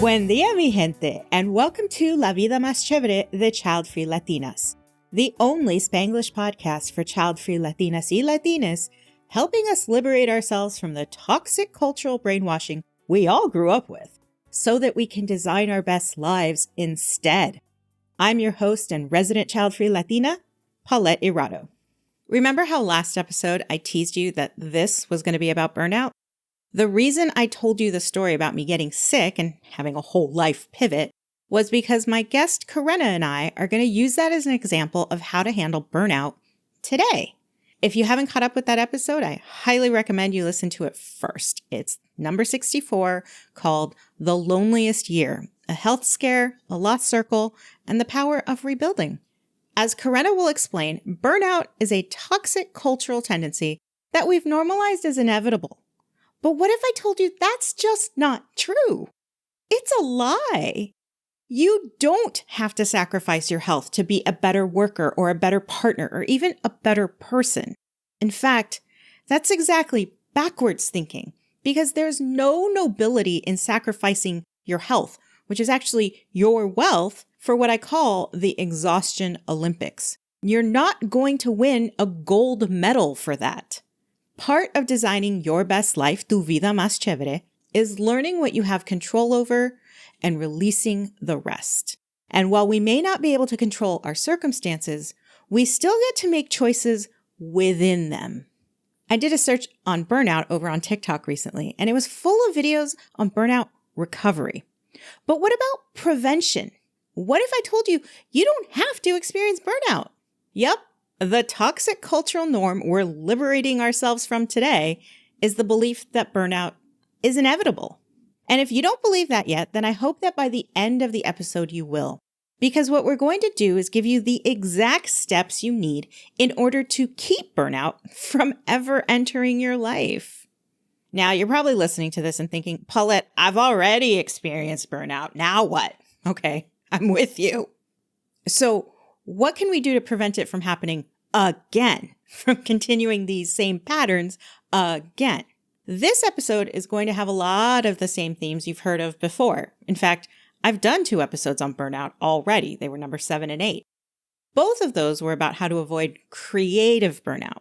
Buen dia, mi gente, and welcome to La Vida Más Chévere, the Child-Free Latinas, the only Spanglish podcast for child-free Latinas y Latinos, helping us liberate ourselves from the toxic cultural brainwashing we all grew up with, so that we can design our best lives instead. I'm your host and resident child-free Latina, Paulette Irado. Remember how last episode I teased you that this was going to be about burnout? The reason I told you the story about me getting sick and having a whole life pivot was because my guest Karenna and I are going to use that as an example of how to handle burnout today. If you haven't caught up with that episode, I highly recommend you listen to it first. It's number 64, called The Loneliest Year, a health scare, a lost circle, and the power of rebuilding. As Karenna will explain, burnout is a toxic cultural tendency that we've normalized as inevitable. But what if I told you that's just not true? It's a lie. You don't have to sacrifice your health to be a better worker or a better partner or even a better person. In fact, that's exactly backwards thinking, because there's no nobility in sacrificing your health, which is actually your wealth, for what I call the Exhaustion Olympics. You're not going to win a gold medal for that. Part of designing your best life, tu vida más chévere, is learning what you have control over and releasing the rest. And while we may not be able to control our circumstances, we still get to make choices within them. I did a search on burnout over on TikTok recently, and it was full of videos on burnout recovery. But what about prevention? What if I told you you don't have to experience burnout? Yep. The toxic cultural norm we're liberating ourselves from today is the belief that burnout is inevitable. And if you don't believe that yet, then I hope that by the end of the episode you will. Because what we're going to do is give you the exact steps you need in order to keep burnout from ever entering your life. Now, you're probably listening to this and thinking, Paulette, I've already experienced burnout. Now what? Okay, I'm with you. So, what can we do to prevent it from happening again, from continuing these same patterns again? This episode is going to have a lot of the same themes you've heard of before. In fact, I've done 2 episodes on burnout already. They were number 7 and 8. Both of those were about how to avoid creative burnout.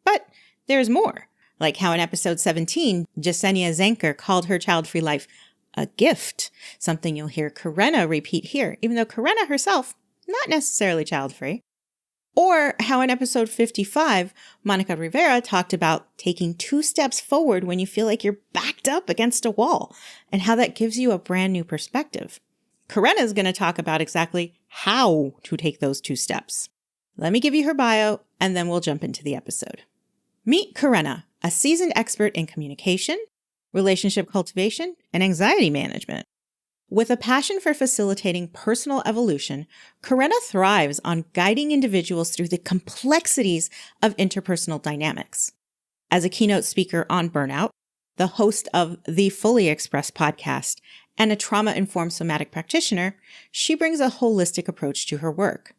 But there's more, like how in episode 17, Jasenia Zenker called her child-free life a gift, something you'll hear Karenna repeat here, even though Karenna herself not necessarily child-free. Or how in episode 55, Monica Rivera talked about taking 2 steps forward when you feel like you're backed up against a wall, and how that gives you a brand new perspective. Karenna is going to talk about exactly how to take those 2 steps. Let me give you her bio, and then we'll jump into the episode. Meet Karenna, a seasoned expert in communication, relationship cultivation, and anxiety management. With a passion for facilitating personal evolution, Karenna thrives on guiding individuals through the complexities of interpersonal dynamics. As a keynote speaker on burnout, the host of the Fully Expressed podcast, and a trauma-informed somatic practitioner, she brings a holistic approach to her work.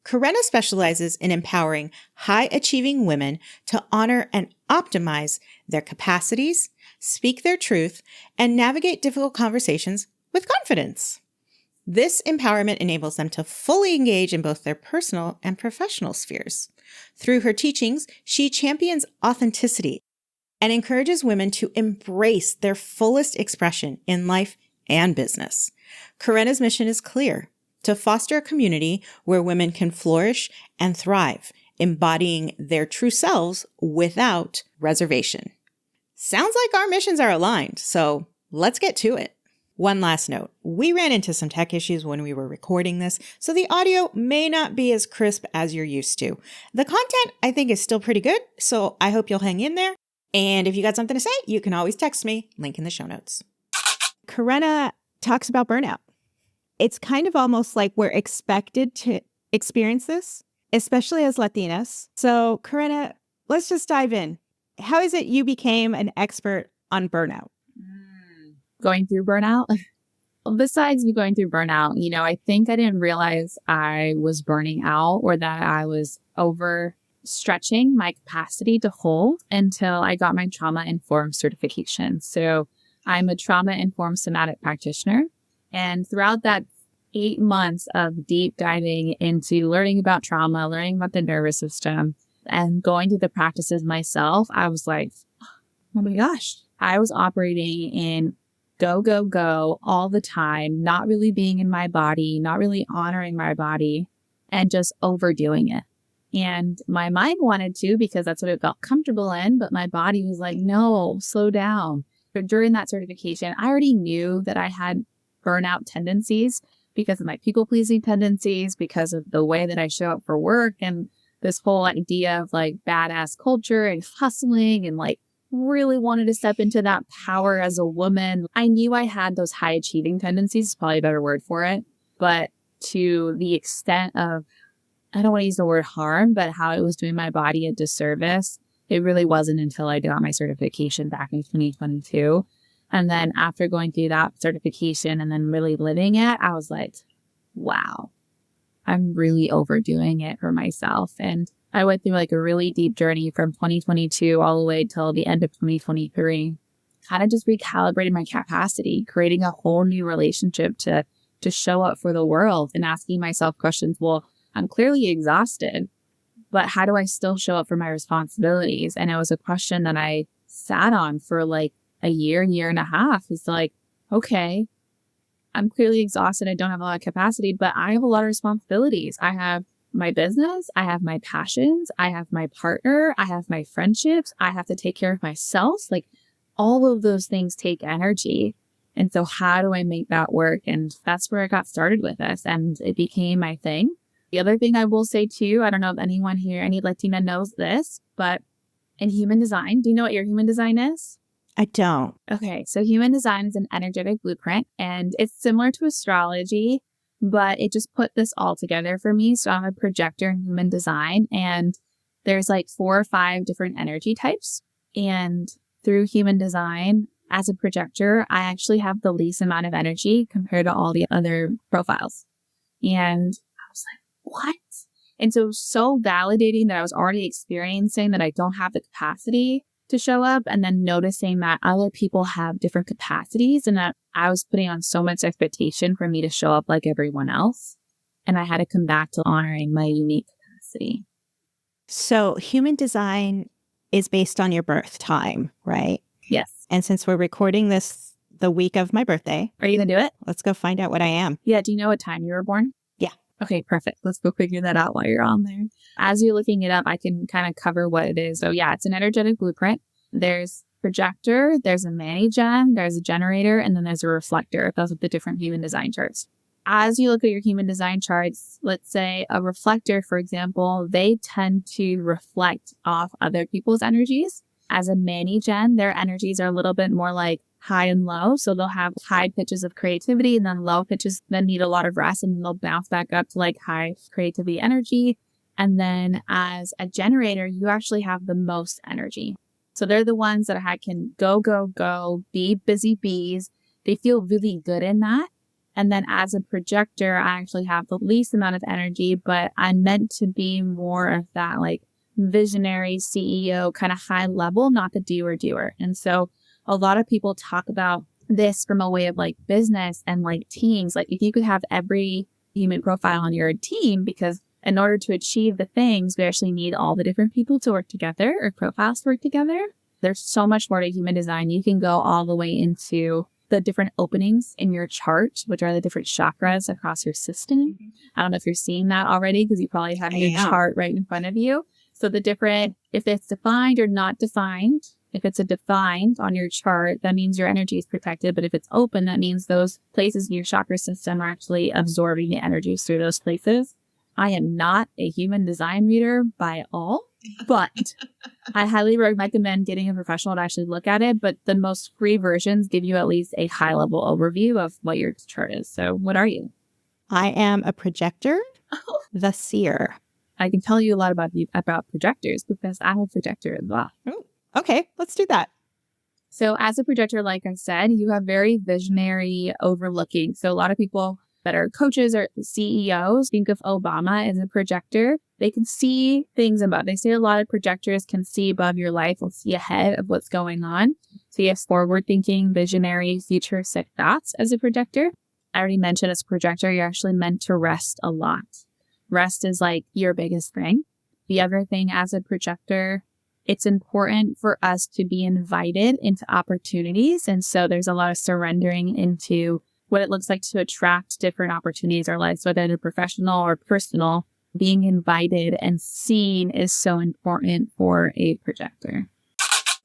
Karenna specializes in empowering high-achieving women to honor and optimize their capacities, speak their truth, and navigate difficult conversations with confidence. This empowerment enables them to fully engage in both their personal and professional spheres. Through her teachings, she champions authenticity and encourages women to embrace their fullest expression in life and business. Karenna's mission is clear: to foster a community where women can flourish and thrive, embodying their true selves without reservation. Sounds like our missions are aligned, so let's get to it. One last note, we ran into some tech issues when we were recording this, so the audio may not be as crisp as you're used to. The content, I think, is still pretty good, so I hope you'll hang in there. And if you got something to say, you can always text me, link in the show notes. Karenna talks about burnout. It's kind of almost like we're expected to experience this, especially as Latinas. So, Karenna, let's just dive in. How is it you became an expert on burnout? Going through burnout? Besides me going through burnout, I think I didn't realize I was burning out or that I was overstretching my capacity to hold until I got my trauma-informed certification. So I'm a trauma-informed somatic practitioner. And throughout that 8 months of deep diving into learning about trauma, learning about the nervous system, and going through the practices myself, I was like, oh my gosh, I was operating in go, go, go all the time, not really being in my body, not really honoring my body, and just overdoing it. And my mind wanted to because that's what it felt comfortable in, but my body was like, no, slow down. But during that certification, I already knew that I had burnout tendencies because of my people-pleasing tendencies, because of the way that I show up for work and this whole idea of like badass culture and hustling and like really wanted to step into that power as a woman. I knew I had those high achieving tendencies, is probably a better word for it, but to the extent of, I don't want to use the word harm, but how it was doing my body a disservice, it really wasn't until I got my certification back in 2022. And then after going through that certification and then really living it, I was like, wow, I'm really overdoing it for myself. And I went through like a really deep journey from 2022 all the way till the end of 2023, kind of just recalibrating my capacity, creating a whole new relationship to show up for the world and asking myself questions. Well, I'm clearly exhausted, but how do I still show up for my responsibilities? And it was a question that I sat on for like a year and a half. It's like, okay, I'm clearly exhausted. I don't have a lot of capacity, but I have a lot of responsibilities. I have my business. I have my passions. I have my partner. I have my friendships. I have to take care of myself. Like all of those things take energy. And so how do I make that work? And that's where I got started with this. And it became my thing. The other thing I will say too, I don't know if anyone here, any Latina knows this, but in human design, do you know what your human design is? I don't. Okay, so human design is an energetic blueprint, and it's similar to astrology, but it just put this all together for me. So I'm a projector in human design, and there's like 4 or 5 different energy types. And through human design, as a projector, I actually have the least amount of energy compared to all the other profiles. And I was like, what? And so validating that I was already experiencing that I don't have the capacity to show up, and then noticing that other people have different capacities and that I was putting on so much expectation for me to show up like everyone else. And I had to come back to honoring my unique capacity. So human design is based on your birth time, right? Yes. And since we're recording this the week of my birthday. Are you going to do it? Let's go find out what I am. Yeah. Do you know what time you were born? Yeah. Okay, perfect. Let's go figure that out while you're on there. As you're looking it up, I can kind of cover what it is. So yeah, it's an energetic blueprint. There's projector, there's a mani-gen, there's a generator, and then there's a reflector. Those are the different human design charts. As you look at your human design charts, let's say a reflector, for example, they tend to reflect off other people's energies. As a mani-gen, their energies are a little bit more like high and low. So they'll have high pitches of creativity and then low pitches that need a lot of rest, and they'll bounce back up to like high creativity energy. And then as a generator, you actually have the most energy. So they're the ones that can go, go, go, be busy bees. They feel really good in that. And then as a projector, I actually have the least amount of energy, but I'm meant to be more of that like visionary CEO kind of high level, not the doer. And so a lot of people talk about this from a way of like business and like teams. Like if you could have every human profile on your team, because in order to achieve the things, we actually need all the different people to work together or profiles to work together. There's so much more to human design. You can go all the way into the different openings in your chart, which are the different chakras across your system. I don't know if you're seeing that already because you probably have your chart right in front of you. So the different, if it's defined or not defined, if it's a defined on your chart, that means your energy is protected. But if it's open, that means those places in your chakra system are actually absorbing the energies through those places. I am not a human design reader by all, but I highly recommend getting a professional to actually look at it. But the most free versions give you at least a high level overview of what your chart is. So what are you? I am a projector, the seer. I can tell you a lot about projectors because I'm a projector as well. Ooh, okay, let's do that. So as a projector, like I said, you have very visionary overlooking. So a lot of people that are coaches or CEOs think of Obama as a projector. They can see things above. They say a lot of projectors can see above your life or see ahead of what's going on. So you have forward thinking, visionary, futuristic thoughts as a projector. I already mentioned as a projector, you're actually meant to rest a lot. Rest is like your biggest thing. The other thing as a projector, it's important for us to be invited into opportunities. And so there's a lot of surrendering into what it looks like to attract different opportunities in our lives, whether they're professional or personal. Being invited and seen is so important for a projector.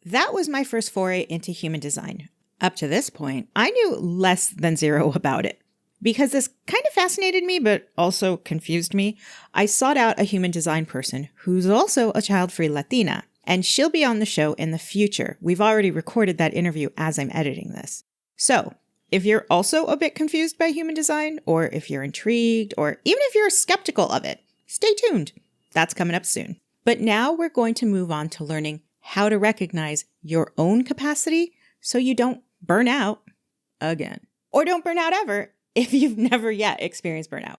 That was my first foray into human design. Up to this point, I knew less than zero about it. Because this kind of fascinated me, but also confused me, I sought out a human design person who's also a child-free Latina, and she'll be on the show in the future. We've already recorded that interview as I'm editing this. So, if you're also a bit confused by human design, or if you're intrigued, or even if you're skeptical of it, stay tuned. That's coming up soon. But now we're going to move on to learning how to recognize your own capacity so you don't burn out again. Or don't burn out ever if you've never yet experienced burnout.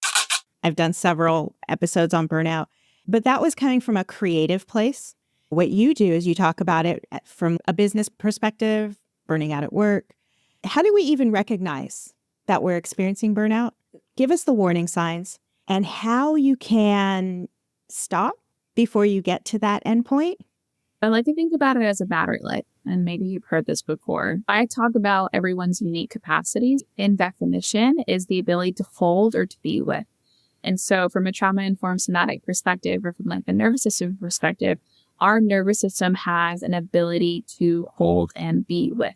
I've done several episodes on burnout, but that was coming from a creative place. What you do is you talk about it from a business perspective, burning out at work. How do we even recognize that we're experiencing burnout? Give us the warning signs and how you can stop before you get to that endpoint. I like to think about it as a battery life, and maybe you've heard this before. I talk about everyone's unique capacities. In definition is the ability to hold or to be with. And so from a trauma-informed somatic perspective, or from like the nervous system perspective, our nervous system has an ability to hold and be with,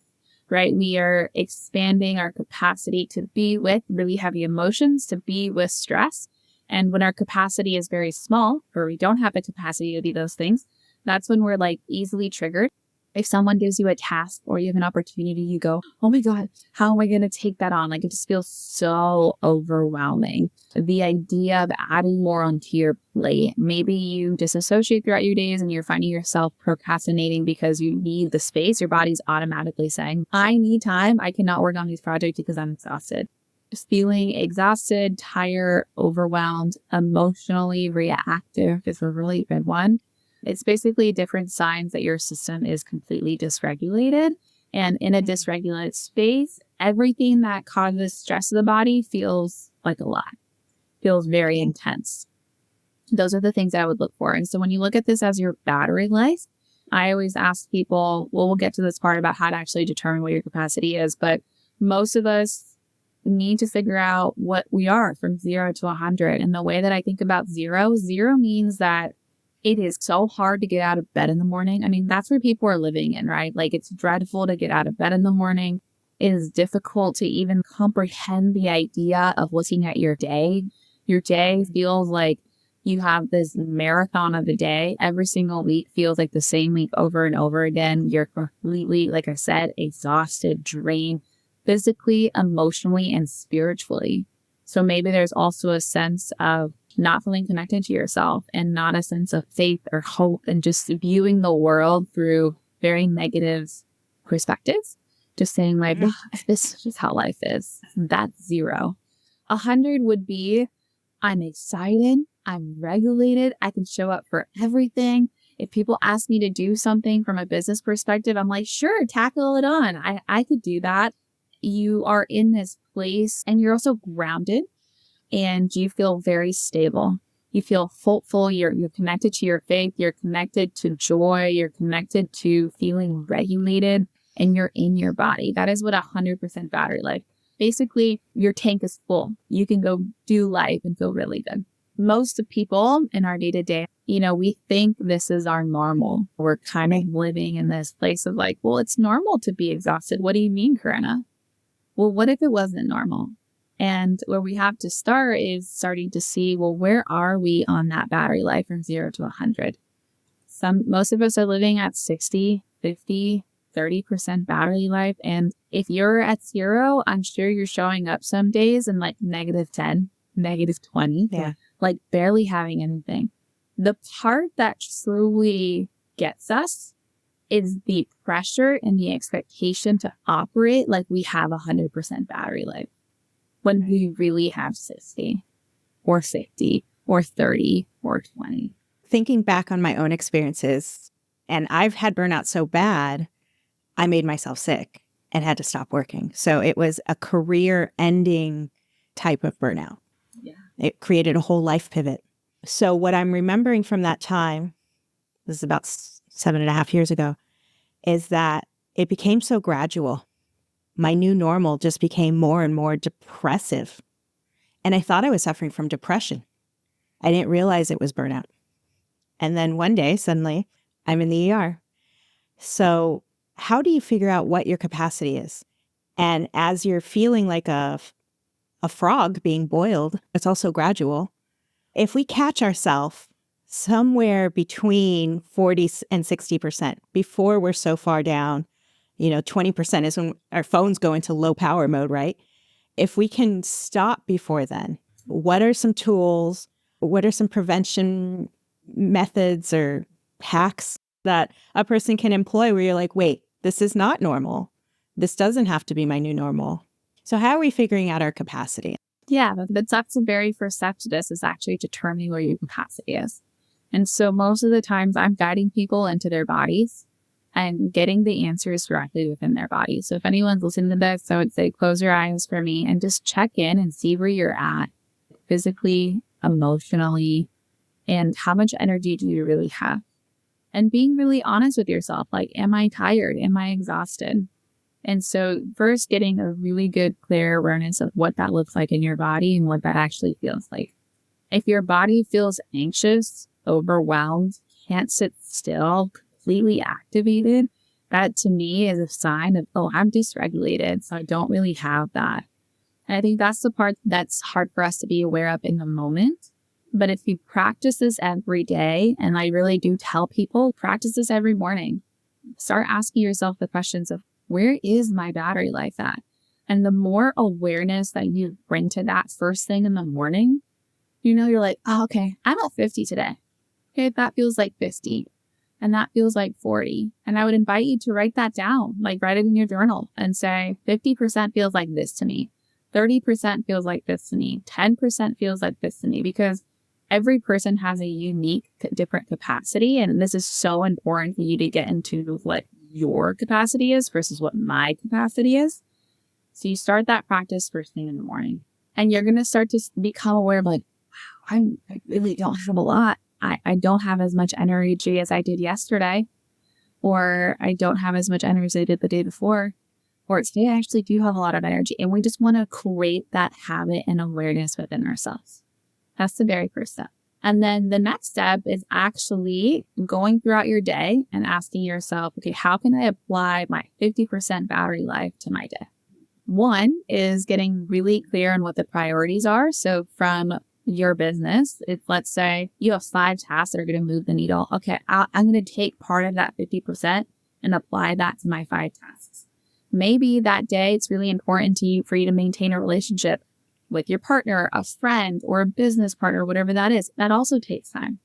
right? We are expanding our capacity to be with really heavy emotions, to be with stress. And when our capacity is very small, or we don't have the capacity to be those things, that's when we're like easily triggered. If someone gives you a task or you have an opportunity, you go, oh my God, how am I going to take that on? Like it just feels so overwhelming. The idea of adding more onto your plate, maybe you disassociate throughout your days and you're finding yourself procrastinating because you need the space. Your body's automatically saying, I need time. I cannot work on these projects because I'm exhausted. Just feeling exhausted, tired, overwhelmed, emotionally reactive is a really good one. It's basically different signs that your system is completely dysregulated. And in a dysregulated space, everything that causes stress to the body feels like a lot, feels very intense. Those are the things I would look for. And so when you look at this as your battery life, I always ask people, well, we'll get to this part about how to actually determine what your capacity is. But most of us need to figure out what we are from 0 to 100. And the way that I think about zero means that it is so hard to get out of bed in the morning. I mean, that's where people are living in, right? Like it's dreadful to get out of bed in the morning. It is difficult to even comprehend the idea of looking at your day. Your day feels like you have this marathon of the day. Every single week feels like the same week over and over again. You're completely, like I said, exhausted, drained, physically, emotionally, and spiritually. So maybe there's also a sense of not feeling connected to yourself and not a sense of faith or hope and just viewing the world through very negative perspectives. Just saying like, this is just how life is. That's 0. 100 would be, I'm excited. I'm regulated. I can show up for everything. If people ask me to do something from a business perspective, I'm like, sure, tackle it on. I could do that. You are in this place and you're also grounded and you feel very stable. You feel hopeful. You're connected to your faith. You're connected to joy. You're connected to feeling regulated and you're in your body. That is what 100% battery life. Basically, your tank is full. You can go do life and feel really good. Most of people in our day-to-day, we think this is our normal. We're kind of living in this place of like, well, it's normal to be exhausted. What do you mean, Karenna? Well, what if it wasn't normal? And where we have to start is starting to see, well, where are we on that battery life from 0 to 100? Most of us are living at 60, 50, 30% battery life. And if you're at 0, I'm sure you're showing up some days in like -10, -20. Yeah. Like barely having anything. The part that truly gets us is the pressure and the expectation to operate like we have 100% battery life when we really have 60 or 50 or 30 or 20. Thinking back on my own experiences, and I've had burnout so bad, I made myself sick and had to stop working. So it was a career-ending type of burnout. Yeah. It created a whole life pivot. So what I'm remembering from that time, this is about 7.5 years ago, is that it became so gradual. My new normal just became more and more depressive. And I thought I was suffering from depression. I didn't realize it was burnout. And then one day, suddenly, I'm in the ER. So how do you figure out what your capacity is? And as you're feeling like a frog being boiled, it's also gradual. If we catch ourselves somewhere between 40 and 60% before we're so far down, 20% is when our phones go into low power mode, right? If we can stop before then, what are some tools? What are some prevention methods or hacks that a person can employ where you're like, wait, this is not normal. This doesn't have to be my new normal. So how are we figuring out our capacity? Yeah, that's the very first step to this, is actually determining where your capacity is. And so most of the times I'm guiding people into their bodies and getting the answers directly within their body. So if anyone's listening to this, I would say close your eyes for me and just check in and see where you're at physically, emotionally, and how much energy do you really have? And being really honest with yourself, like, am I tired? Am I exhausted? And so first getting a really good, clear awareness of what that looks like in your body and what that actually feels like. If your body feels anxious, overwhelmed, can't sit still, completely activated, that to me is a sign of, oh, I'm dysregulated. So I don't really have that. And I think that's the part that's hard for us to be aware of in the moment. But if you practice this every day, and I really do tell people, practice this every morning. Start asking yourself the questions of, where is my battery life at? And the more awareness that you bring to that first thing in the morning, you're like, oh, okay, I'm at 50 today. Okay, that feels like 50. And that feels like 40. And I would invite you to write that down, like write it in your journal and say 50% feels like this to me. 30% feels like this to me. 10% feels like this to me, because every person has a unique, different capacity. And this is so important for you to get into what your capacity is versus what my capacity is. So you start that practice first thing in the morning, and you're going to start to become aware of, like, wow, I really don't have a lot. I don't have as much energy as I did yesterday, or I don't have as much energy as I did the day before, or today I actually do have a lot of energy. And we just want to create that habit and awareness within ourselves. That's the very first step. And then the next step is actually going throughout your day and asking yourself, okay, how can I apply my 50% battery life to my day? One is getting really clear on what the priorities are. So from your business, let's say you have 5 tasks that are going to move the needle. Okay, I'm going to take part of that 50% and apply that to my 5 tasks. Maybe that day it's really important to you for you to maintain a relationship with your partner, a friend, or a business partner, whatever that is. That also takes time.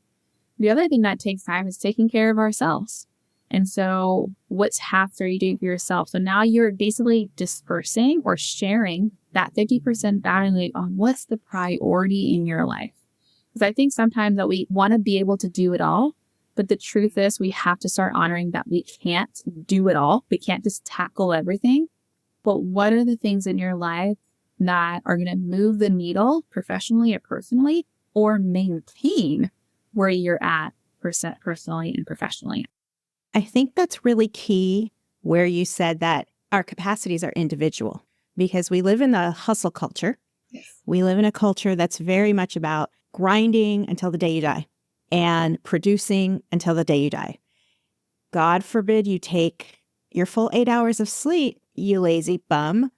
The other thing that takes time is taking care of ourselves. And so what tasks are you doing for yourself? So now you're basically dispersing or sharing that 50% battery on what's the priority in your life. Because I think sometimes that we want to be able to do it all. But the truth is we have to start honoring that we can't do it all. We can't just tackle everything. But what are the things in your life that are going to move the needle professionally or personally, or maintain where you're at personally and professionally? I think that's really key where you said that our capacities are individual, because we live in a hustle culture. Yes. We live in a culture that's very much about grinding until the day you die and producing until the day you die. God forbid you take your full 8 hours of sleep, you lazy bum.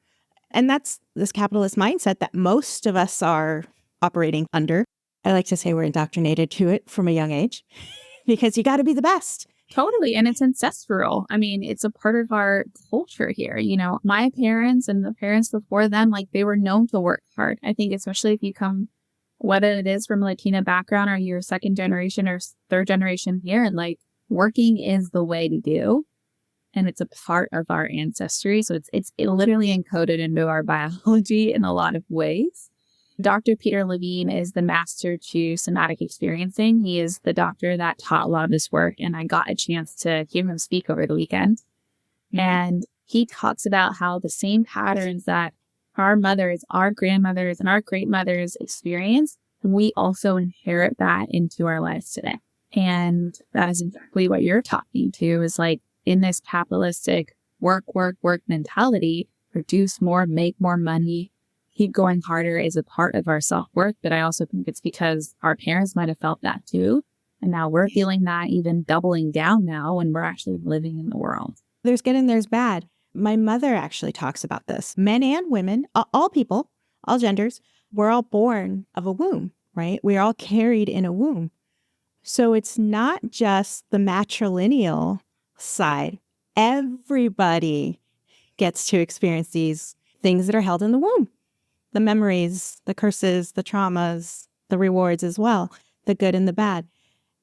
And that's this capitalist mindset that most of us are operating under. I like to say we're indoctrinated to it from a young age because you got to be the best. Totally. And it's ancestral. I mean, it's a part of our culture here. My parents and the parents before them, like, they were known to work hard. I think especially if you come, whether it is from a Latina background or you're second generation or third generation here, and like, working is the way to do. And it's a part of our ancestry. So it's literally encoded into our biology in a lot of ways. Dr. Peter Levine is the master to somatic experiencing. He is the doctor that taught a lot of this work. And I got a chance to hear him speak over the weekend. Mm-hmm. And he talks about how the same patterns that our mothers, our grandmothers, and our great mothers experience, we also inherit that into our lives today. And that is exactly what you're talking to, is like in this capitalistic work mentality, produce more, make more money, keep going harder is a part of our self-worth. But I also think it's because our parents might have felt that too. And now we're feeling that, even doubling down now when we're actually living in the world. There's good and there's bad. My mother actually talks about this. Men and women, all people, all genders, we're all born of a womb, right? We're all carried in a womb. So it's not just the matrilineal side. Everybody gets to experience these things that are held in the womb. The memories, the curses, the traumas, the rewards as well, the good and the bad.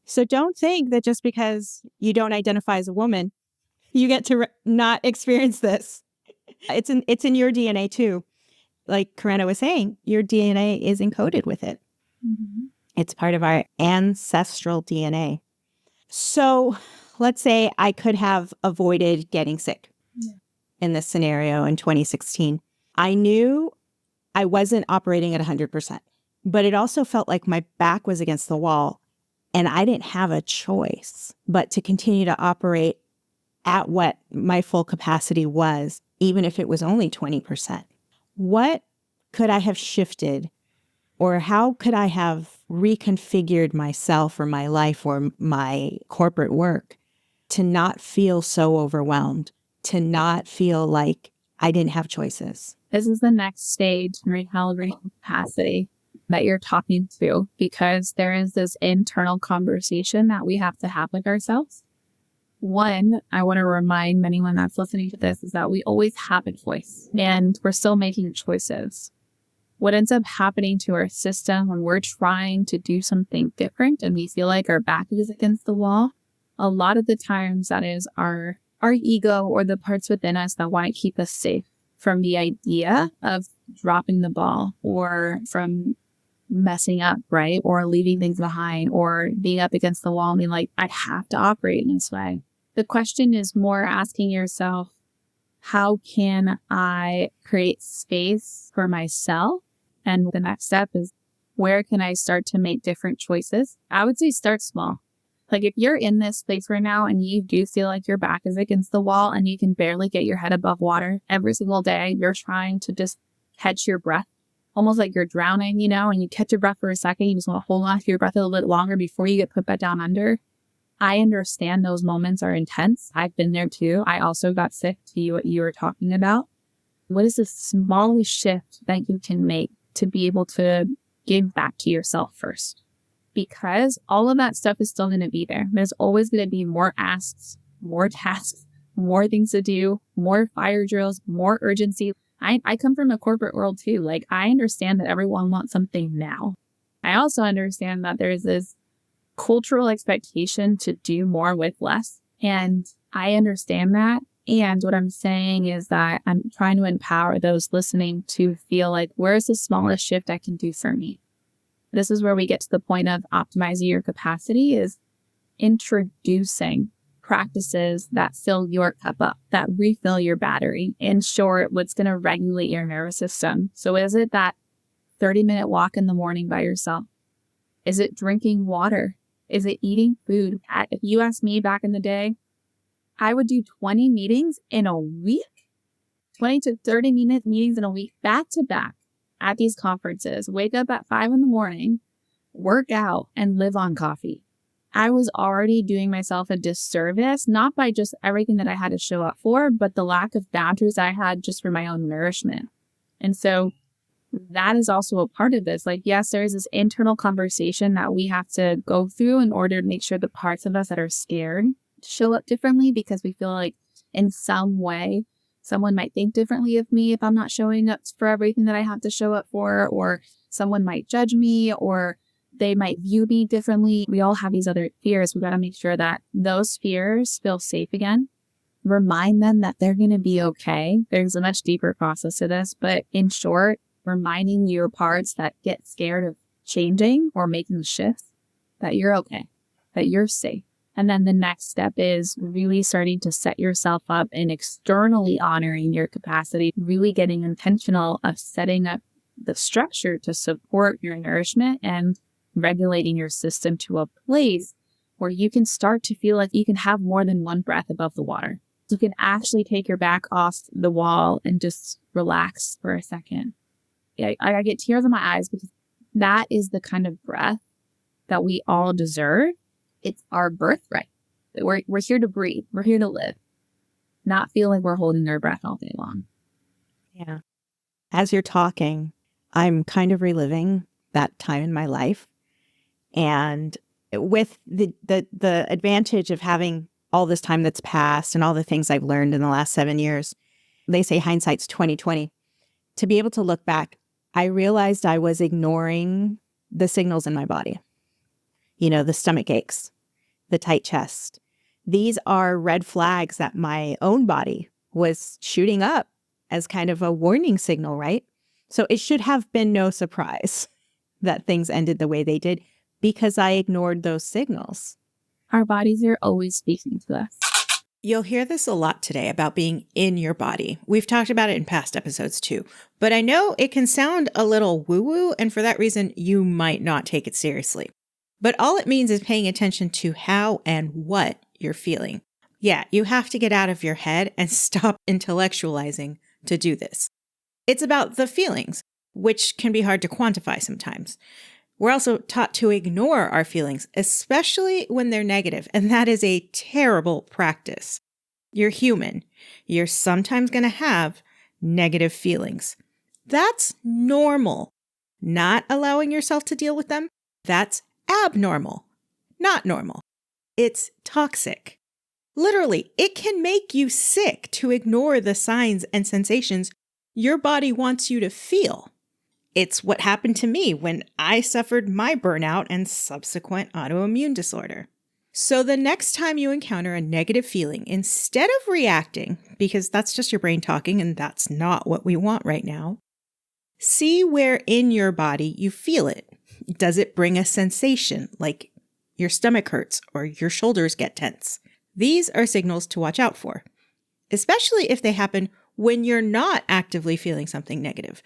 So don't think that just because you don't identify as a woman, you get to not experience this. It's in your DNA too. Like Karenna was saying, your DNA is encoded with it. Mm-hmm. It's part of our ancestral DNA. So let's say I could have avoided getting sick in this scenario in 2016. I knew I wasn't operating at 100%, but it also felt like my back was against the wall and I didn't have a choice but to continue to operate at what my full capacity was, even if it was only 20%. What could I have shifted, or how could I have reconfigured myself or my life or my corporate work to not feel so overwhelmed, to not feel like I didn't have choices? This is the next stage in recalibrating capacity that you're talking to, because there is this internal conversation that we have to have with ourselves. One, I want to remind anyone that's listening to this is that we always have a choice and we're still making choices. What ends up happening to our system when we're trying to do something different and we feel like our back is against the wall, a lot of the times that is our ego or the parts within us that want to keep us safe from the idea of dropping the ball or from messing up, right? Or leaving things behind or being up against the wall and being like, I have to operate in this way. The question is more asking yourself, how can I create space for myself? And the next step is, where can I start to make different choices? I would say start small. Like if you're in this place right now and you do feel like your back is against the wall and you can barely get your head above water every single day, you're trying to just catch your breath, almost like you're drowning, and you catch your breath for a second. You just want to hold on to your breath a little bit longer before you get put back down under. I understand those moments are intense. I've been there too. I also got sick, to what you were talking about. What is the smallest shift that you can make to be able to give back to yourself first? Because all of that stuff is still going to be there. There's always going to be more asks, more tasks, more things to do, more fire drills, more urgency. I come from a corporate world too. Like I understand that everyone wants something now. I also understand that there's this cultural expectation to do more with less. And I understand that. And what I'm saying is that I'm trying to empower those listening to feel like, where's the smallest shift I can do for me? This is where we get to the point of optimizing your capacity, is introducing practices that fill your cup up, that refill your battery. In short, what's going to regulate your nervous system. So is it that 30-minute walk in the morning by yourself? Is it drinking water? Is it eating food? If you asked me back in the day, I would do 20 meetings in a week, 20 to 30 minute meetings in a week, back to back at these conferences, wake up at 5 a.m, work out, and live on coffee. I was already doing myself a disservice, not by just everything that I had to show up for, but the lack of boundaries I had just for my own nourishment. And so that is also a part of this. Like, yes, there is this internal conversation that we have to go through in order to make sure the parts of us that are scared show up differently, because we feel like in some way someone might think differently of me if I'm not showing up for everything that I have to show up for, or someone might judge me, or they might view me differently. We all have these other fears. We got to make sure that those fears feel safe again. Remind them that they're going to be okay. There's a much deeper process to this, but in short, reminding your parts that get scared of changing or making shifts that you're okay, that you're safe, And then the next step is really starting to set yourself up and externally honoring your capacity, really getting intentional of setting up the structure to support your nourishment and regulating your system to a place where you can start to feel like you can have more than one breath above the water. You can actually take your back off the wall and just relax for a second. I get tears in my eyes because that is the kind of breath that we all deserve. It's our birthright. We're here to breathe. We're here to live, not feel like we're holding our breath all day long. Yeah. As you're talking, I'm kind of reliving that time in my life. And with the advantage of having all this time that's passed and all the things I've learned in the last 7 years, they say hindsight's 20/20. To be able to look back, I realized I was ignoring the signals in my body. You know, the stomach aches, the tight chest. These are red flags that my own body was shooting up as kind of a warning signal, right? So it should have been no surprise that things ended the way they did because I ignored those signals. Our bodies are always speaking to us. You'll hear this a lot today about being in your body. We've talked about it in past episodes too, but I know it can sound a little woo-woo, and for that reason, you might not take it seriously. But all it means is paying attention to how and what you're feeling. Yeah, you have to get out of your head and stop intellectualizing to do this. It's about the feelings, which can be hard to quantify sometimes. We're also taught to ignore our feelings, especially when they're negative, and that is a terrible practice. You're human. You're sometimes going to have negative feelings. That's normal. Not allowing yourself to deal with them, that's abnormal, not normal. It's toxic. Literally, it can make you sick to ignore the signs and sensations your body wants you to feel. It's what happened to me when I suffered my burnout and subsequent autoimmune disorder. So the next time you encounter a negative feeling, instead of reacting, because that's just your brain talking and that's not what we want right now, see where in your body you feel it. Does it bring a sensation like your stomach hurts or your shoulders get tense? These are signals to watch out for, especially if they happen when you're not actively feeling something negative.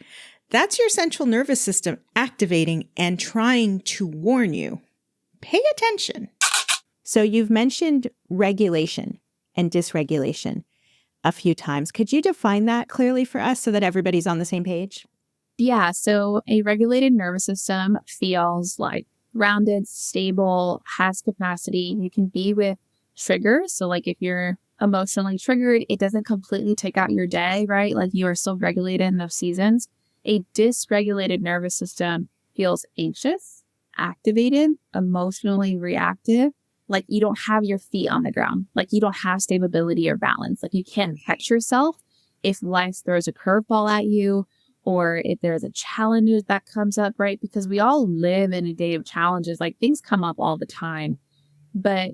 That's your central nervous system activating and trying to warn you. Pay attention. So you've mentioned regulation and dysregulation a few times. Could you define that clearly for us so that everybody's on the same page? Yeah, so a regulated nervous system feels like grounded, stable, has capacity. You can be with triggers. So like if you're emotionally triggered, it doesn't completely take out your day, right? Like you are still regulated in those seasons. A dysregulated nervous system feels anxious, activated, emotionally reactive. Like you don't have your feet on the ground. Like you don't have stability or balance. Like you can't catch yourself if life throws a curveball at you or if there's a challenge that comes up, right? Because we all live in a day of challenges. Like things come up all the time. But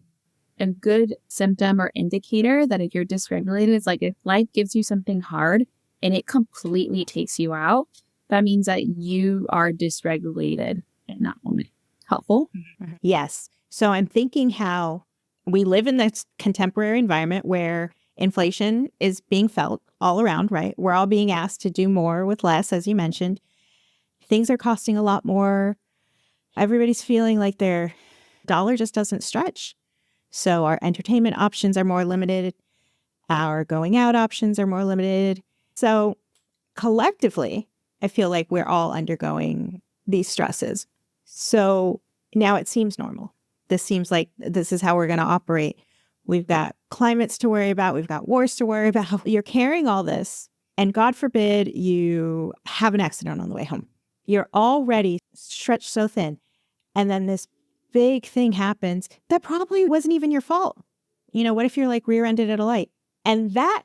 a good symptom or indicator that if you're dysregulated is like if life gives you something hard and it completely takes you out, that means that you are dysregulated in that moment. Helpful? Yes. So I'm thinking how we live in this contemporary environment where inflation is being felt all around, right? We're all being asked to do more with less, as you mentioned. Things are costing a lot more. Everybody's feeling like their dollar just doesn't stretch. So our entertainment options are more limited. Our going out options are more limited. So collectively, I feel like we're all undergoing these stresses. So now it seems normal. This seems like this is how we're going to operate. We've got climates to worry about. We've got wars to worry about. You're carrying all this. And God forbid you have an accident on the way home. You're already stretched so thin. And then this big thing happens that probably wasn't even your fault. You know, what if you're like rear-ended at a light? And that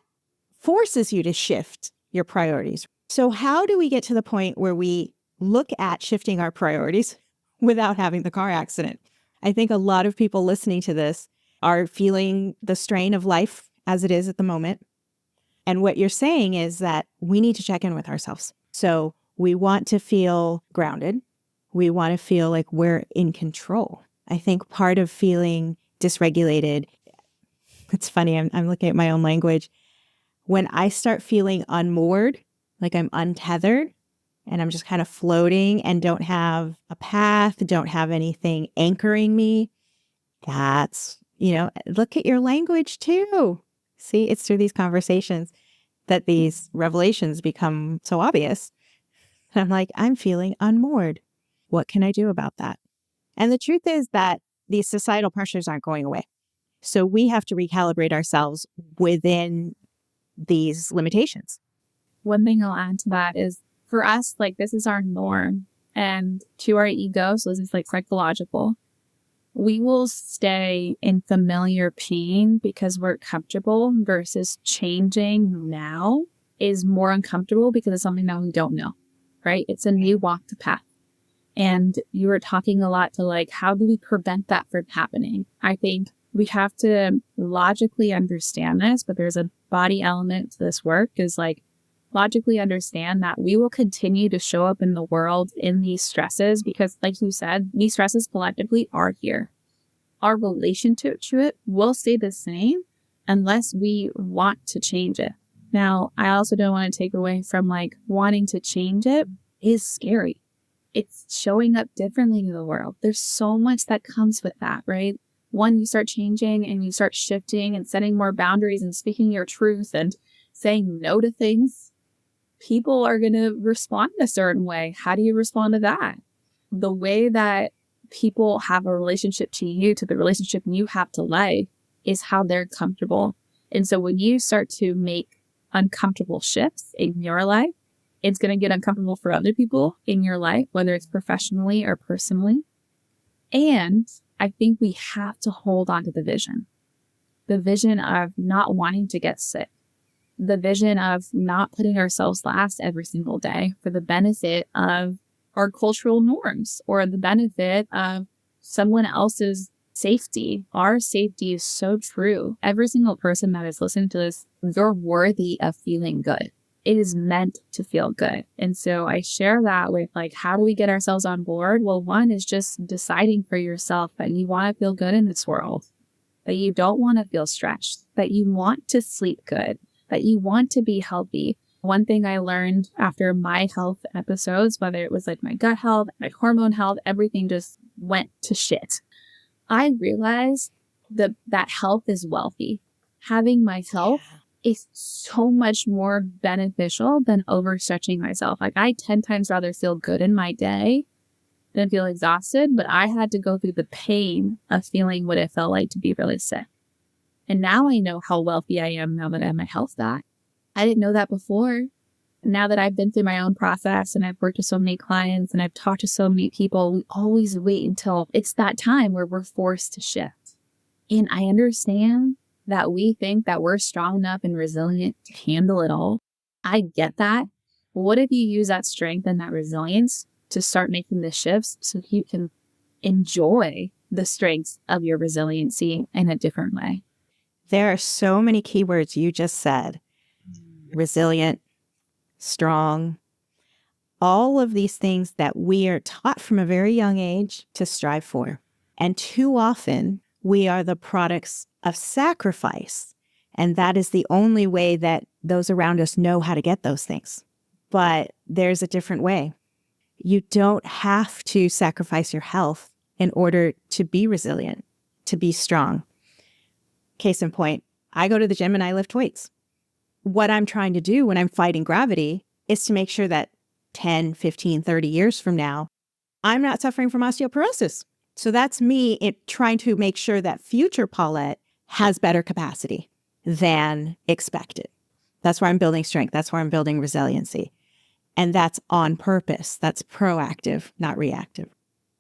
forces you to shift your priorities. So how do we get to the point where we look at shifting our priorities without having the car accident? I think a lot of people listening to this are feeling the strain of life as it is at the moment. And what you're saying is that we need to check in with ourselves. So we want to feel grounded. We want to feel like we're in control. I think part of feeling dysregulated. It's funny. I'm looking at my own language. When I start feeling unmoored, like I'm untethered and I'm just kind of floating and don't have a path, don't have anything anchoring me, that's, look at your language too. See, it's through these conversations that these revelations become so obvious. And I'm like, I'm feeling unmoored. What can I do about that? And the truth is that these societal pressures aren't going away. So we have to recalibrate ourselves within these limitations. One thing I'll add to that is for us, like this is our norm. And to our ego, so this is like psychological, we will stay in familiar pain because we're comfortable versus changing now is more uncomfortable because it's something that we don't know, right? It's a new walk to path. And you were talking a lot to like, how do we prevent that from happening? I think we have to logically understand this, but there's a body element to this work is like logically understand that we will continue to show up in the world in these stresses because like you said, these stresses collectively are here. Our relationship to it will stay the same unless we want to change it. Now, I also don't want to take away from like wanting to change it is scary. It's showing up differently in the world. There's so much that comes with that, right? One, you start changing and you start shifting and setting more boundaries and speaking your truth and saying no to things. People are going to respond a certain way. How do you respond to that? The way that people have a relationship to you, to the relationship you have to life, is how they're comfortable. And so when you start to make uncomfortable shifts in your life, it's going to get uncomfortable for other people in your life, whether it's professionally or personally. And I think we have to hold on to the vision of not wanting to get sick, the vision of not putting ourselves last every single day for the benefit of our cultural norms or the benefit of someone else's safety. Our safety is so true. Every single person that is listening to this, you're worthy of feeling good. It is meant to feel good. And so I share that with like, how do we get ourselves on board? Well, one is just deciding for yourself that you want to feel good in this world, that you don't want to feel stretched, that you want to sleep good, that you want to be healthy. One thing I learned after my health episodes, whether it was like my gut health, my hormone health, everything just went to shit. I realized that health is wealthy. Having my health is so much more beneficial than overstretching myself. Like I 10 times rather feel good in my day than feel exhausted, but I had to go through the pain of feeling what it felt like to be really sick. And now I know how wealthy I am now that I have my health back. I didn't know that before. Now that I've been through my own process and I've worked with so many clients and I've talked to so many people, we always wait until it's that time where we're forced to shift. And I understand that we think that we're strong enough and resilient to handle it all. I get that. What if you use that strength and that resilience to start making the shifts so you can enjoy the strengths of your resiliency in a different way? There are so many keywords you just said. Resilient, strong, all of these things that we are taught from a very young age to strive for. And too often, we are the products of sacrifice. And that is the only way that those around us know how to get those things. But there's a different way. You don't have to sacrifice your health in order to be resilient, to be strong. Case in point, I go to the gym and I lift weights. What I'm trying to do when I'm fighting gravity is to make sure that 10, 15, 30 years from now, I'm not suffering from osteoporosis. So that's me trying to make sure that future Paulette has better capacity than expected. That's where I'm building strength. That's where I'm building resiliency. And that's on purpose. That's proactive, not reactive.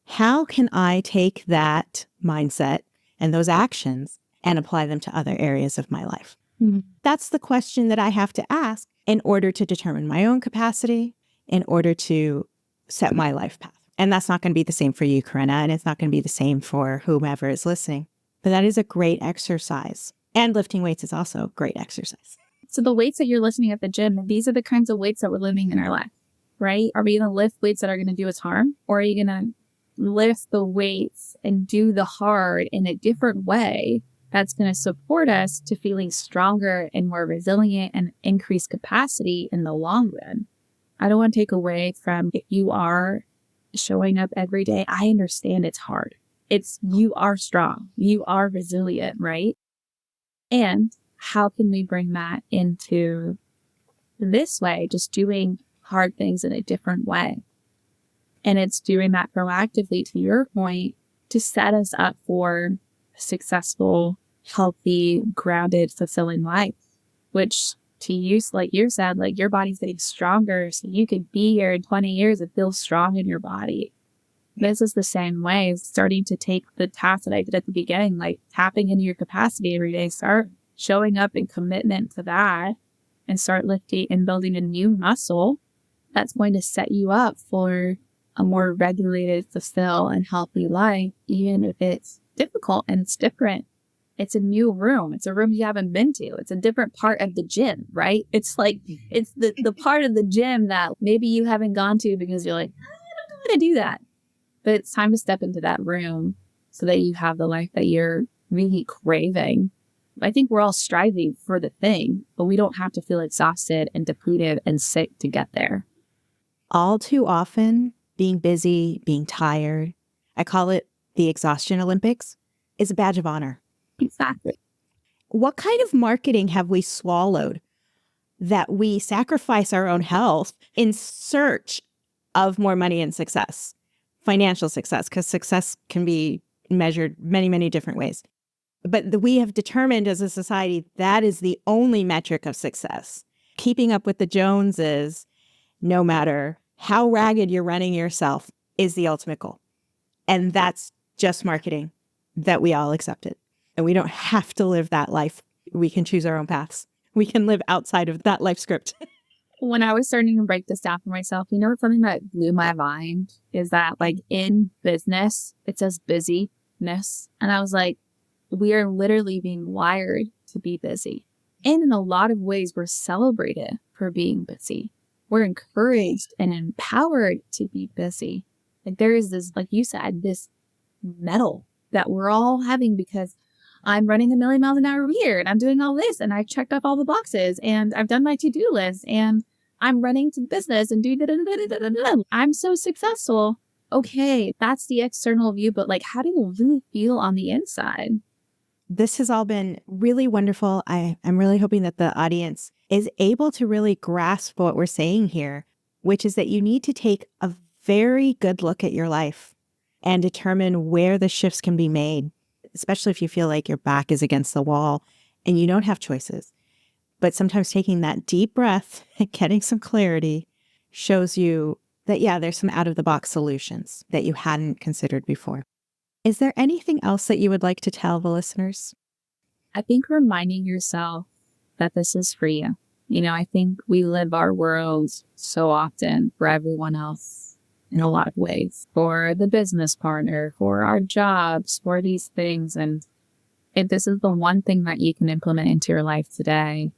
How can I take that mindset and those actions and apply them to other areas of my life? Mm-hmm. That's the question that I have to ask in order to determine my own capacity, in order to set my life path. And that's not going to be the same for you, Karenna, and it's not going to be the same for whomever is listening. But that is a great exercise. And lifting weights is also a great exercise. So the weights that you're lifting at the gym, these are the kinds of weights that we're living in our life, right? Are we going to lift weights that are going to do us harm? Or are you going to lift the weights and do the hard in a different way that's going to support us to feeling stronger and more resilient and increase capacity in the long run. I don't want to take away from if you are showing up every day. I understand it's hard. You are strong. You are resilient, right? And how can we bring that into this way, just doing hard things in a different way? And it's doing that proactively, to your point, to set us up for a successful, healthy, grounded, fulfilling life, which to use, like you said, like your body's getting stronger so you could be here in 20 years and feel strong in your body. This is the same way, starting to take the task that I did at the beginning, like tapping into your capacity every day, start showing up in commitment to that and start lifting and building a new muscle that's going to set you up for a more regulated, fulfilled, and healthy life, even if it's difficult and it's different. It's a new room. It's a room you haven't been to. It's a different part of the gym, right? It's like, it's the part of the gym that maybe you haven't gone to because you're like, I don't know how to do that. But it's time to step into that room so that you have the life that you're really craving. I think we're all striving for the thing, but we don't have to feel exhausted and depleted and sick to get there. All too often, being busy, being tired, I call it the Exhaustion Olympics, is a badge of honor. Exactly. What kind of marketing have we swallowed that we sacrifice our own health in search of more money and success, financial success, because success can be measured many, many different ways. But we have determined as a society that is the only metric of success. Keeping up with the Joneses, no matter how ragged you're running yourself, is the ultimate goal. And that's just marketing that we all accepted. And we don't have to live that life. We can choose our own paths. We can live outside of that life script. When I was starting to break this down for myself, something that blew my mind is that, like, in business, it says busyness. And I was like, we are literally being wired to be busy. And in a lot of ways, we're celebrated for being busy. We're encouraged and empowered to be busy. Like, there is this, like you said, this medal that we're all having because I'm running 1,000,000 miles an hour here and I'm doing all this and I checked off all the boxes and I've done my to-do list and I'm running to business and I'm so successful. Okay, that's the external view, but like, how do you really feel on the inside? This has all been really wonderful. I'm really hoping that the audience is able to really grasp what we're saying here, which is that you need to take a very good look at your life and determine where the shifts can be made, especially if you feel like your back is against the wall and you don't have choices. But sometimes taking that deep breath and getting some clarity shows you that, yeah, there's some out-of-the-box solutions that you hadn't considered before. Is there anything else that you would like to tell the listeners? I think reminding yourself that this is for you. I think we live our worlds so often for everyone else in a lot of ways, for the business partner, for our jobs, for these things. And if this is the one thing that you can implement into your life today,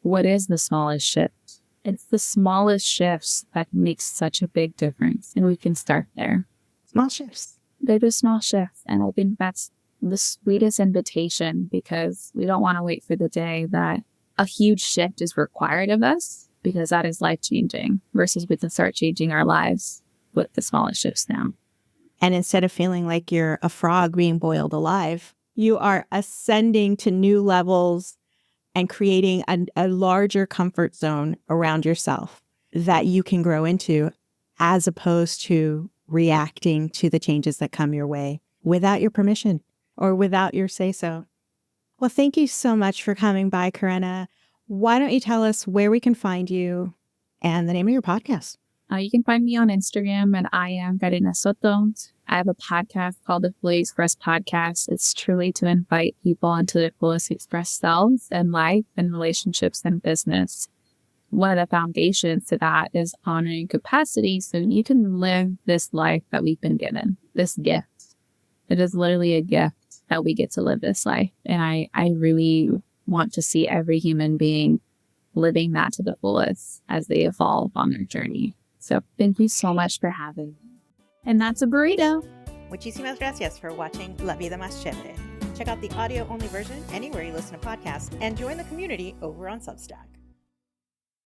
what is the smallest shift? It's the smallest shifts that make such a big difference. And we can start there. Small shifts. They're just small shifts. And I think that's the sweetest invitation, because we don't want to wait for the day that a huge shift is required of us, because that is life-changing, versus we can start changing our lives with the smallest shifts now. And instead of feeling like you're a frog being boiled alive, you are ascending to new levels and creating a larger comfort zone around yourself that you can grow into, as opposed to reacting to the changes that come your way without your permission or without your say-so. Well, thank you so much for coming by, Karenna. Why don't you tell us where we can find you and the name of your podcast? You can find me on Instagram at I am Karenna Soto. I have a podcast called the Fully Expressed Podcast. It's truly to invite people into their fullest expressed selves and life and relationships and business. One of the foundations to that is honoring capacity so you can live this life that we've been given, this gift. It is literally a gift that we get to live this life. And I really want to see every human being living that to the fullest as they evolve on their journey. So thank you so much for having me. And that's a burrito. Muchísimas gracias for watching La Vida Más Chévere. Check out the audio-only version anywhere you listen to podcasts and join the community over on Substack.